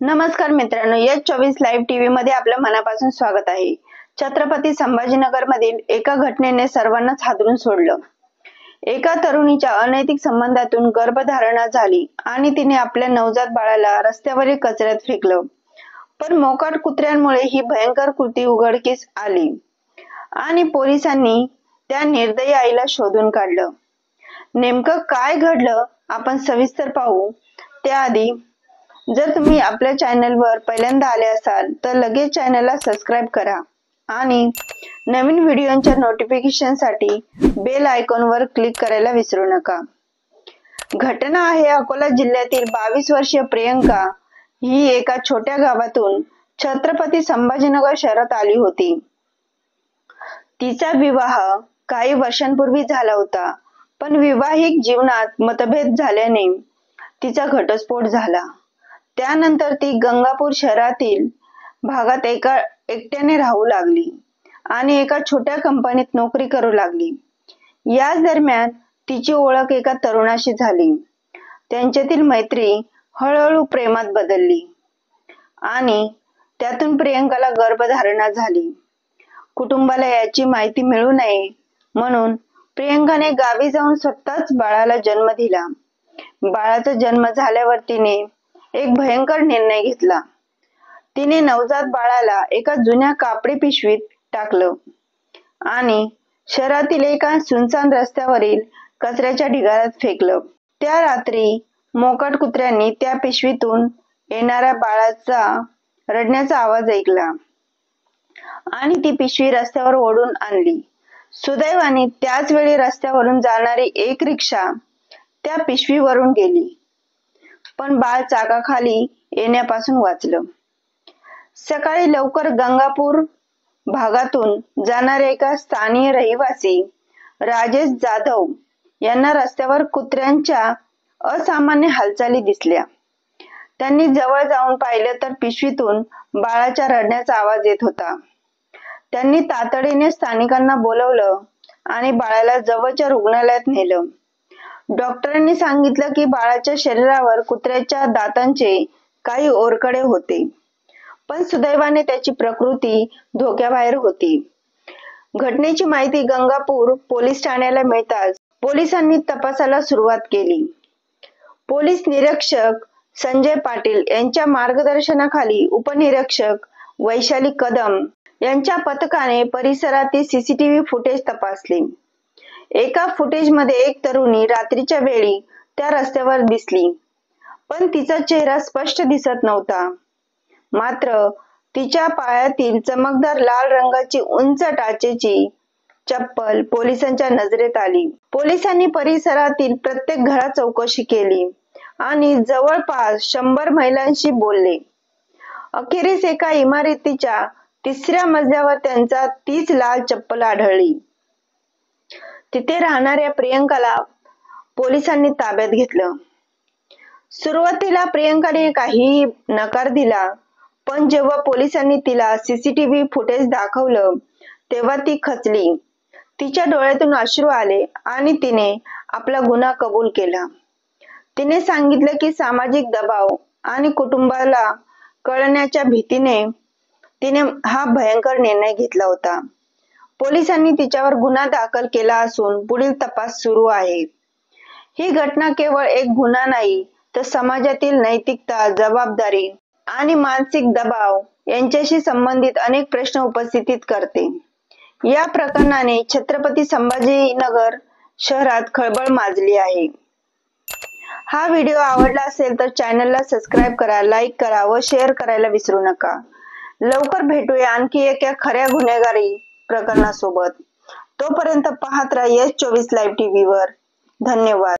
नमस्कार मित्रांनो, S24 live TV मध्ये आपलं मनापासून स्वागत आहे। छत्रपती संभाजीनगर मधील एका घटनेने सर्वांनाच हादरून सोडलं। एका तरुणीच्या अनैतिक संबंधातून गर्भधारणा झाली आणि तिने आपल्या नवजात बाळाला रस्त्यावरील कचऱ्यात फेकलं। पण मोकाट कुत्र्यांमुळे ही भयंकर कृती उघडकीस आली आणि पोलिसांनी त्या निर्दयी आईला शोधून काढलं। नेमकं काय घडलं आपण सविस्तर पाहू। त्याआधी जर तुम्ही आपल्या चॅनलवर पहिल्यांदा आले असाल तर लगेच चॅनलला सबस्क्राइब करा आणि नवीन व्हिडिओच्या नोटिफिकेशनसाठी बेल आयकॉनवर क्लिक करायला विसरू नका। घटना आहे अकोला जिल्ह्यातील 22 वर्षीय प्रियंका ही एका छोट्या गावातून छत्रपती संभाजीनगर शहरात आली होती। तिचा विवाह काही वर्षांपूर्वी झाला होता, पण वैवाहिक जीवनात मतभेद झाल्याने तिचा घटस्फोट झाला। त्यानंतर ती गंगापूर शहरातील भागात एकट्याने राहू लागली आणि एका छोट्या कंपनीत नोकरी करू लागली। याच दरम्यान तिची ओळख एका तरुणाशी झाली। त्यांच्यातील मैत्री हळूहळू प्रेमात बदलली आणि त्यातून प्रियंकाला गर्भधारणा झाली। कुटुंबाला याची माहिती मिळू नये म्हणून प्रियंकाने गावी जाऊन स्वतःच बाळाला जन्म दिला। बाळाचा जन्म झाल्यावर तिने एक भयंकर निर्णय घेतला। तिने नवजात बाळाला एका जुन्या कापडी पिशवीत टाकलं आणि शहरातील एका सुनसान रस्त्यावरील कचऱ्याच्या ढिगाऱ्यात फेकलं। त्या रात्री मोकाट कुत्र्यांनी त्या पिशवीतून येणाऱ्या बाळाचा रडण्याचा आवाज ऐकला आणि ती पिशवी रस्त्यावर ओढून आणली। सुदैवाने त्याच वेळी रस्त्यावरून जाणारी एक रिक्षा त्या पिशवीवरून गेली, पण बाळ चाकाखाली येण्यापासून वाचलं। सकाळी लवकर गंगापूर भागातून जाणारे एका स्थानिक रहिवासी राजेश जाधव यांना रस्त्यावर कुत्र्यांच्या असामान्य हालचाली दिसल्या। त्यांनी जवळ जाऊन पाहिलं तर पिशवीतून बाळाच्या रडण्याचा आवाज येत होता। त्यांनी तातडीने स्थानिकांना बोलवलं आणि बाळाला जवळच्या रुग्णालयात नेलं। डॉक्टरांनी सांगितलं की बाळाच्या शरीरावर कुत्र्याच्या दातांचे काही ओरखडे होते, पण सुदैवाने त्याची प्रकृती धोक्याबाहेर होती। घटनेची माहिती गंगापूर पोलीस ठाण्याला मिळताच पोलिसांनी तपासाला सुरुवात केली। पोलीस निरीक्षक संजय पाटील यांच्या मार्गदर्शनाखाली उपनिरीक्षक वैशाली कदम यांच्या पथकाने परिसरातील सीसीटीव्ही फुटेज तपासले। एका फुटेजमध्ये एक तरुणी रात्रीच्या वेळी त्या रस्त्यावर दिसली, पण तिचा चेहरा स्पष्ट दिसत नव्हता। मात्र तिच्या पायातील चमकदार लाल रंगाची उंच टाचेची चप्पल पोलिसांच्या नजरेत आली। पोलिसांनी परिसरातील प्रत्येक घरात चौकशी केली आणि जवळपास 100 महिलांशी बोलले। अखेरीस एका इमारतीच्या 3ऱ्या मजल्यावर त्यांचा तीच लाल चप्पल आढळली। तिथे राहणाऱ्या प्रियंकाला पोलिसांनी ताब्यात घेतलं। सुरुवातीला प्रियंकाने काही नकार दिला, पण जेव्हा पोलिसांनी तिला सीसीटीव्ही फुटेज दाखवलं तेव्हा ती खचली। तिच्या डोळ्यातून अश्रू आले आणि तिने आपला गुन्हा कबूल केला। तिने सांगितलं की सामाजिक दबाव आणि कुटुंबाला कळण्याच्या भीतीने तिने हा भयंकर निर्णय घेतला होता। पोलिसांनी तिच्यावर गुन्हा दाखल केला असून पुढील तपास सुरू आहे। ही घटना केवळ एक गुन्हा नाही, तर समाजातील नैतिकता, जबाबदारी आणि मानसिक दबाव यांच्याशी संबंधित अनेक प्रश्न उपस्थित करते। या प्रकरणाने छत्रपती संभाजीनगर शहरात खळबळ माजली आहे। हा व्हिडिओ आवडला असेल तर चॅनलला सबस्क्राइब करा, लाईक करा व शेअर करायला विसरू नका। लवकर भेटूया आणखी एका खऱ्या गुन्हेगारी प्रकरणासोबत। तोपर्यंत पाहत राहा S24 लाईव्ह टीव्हीवर। धन्यवाद।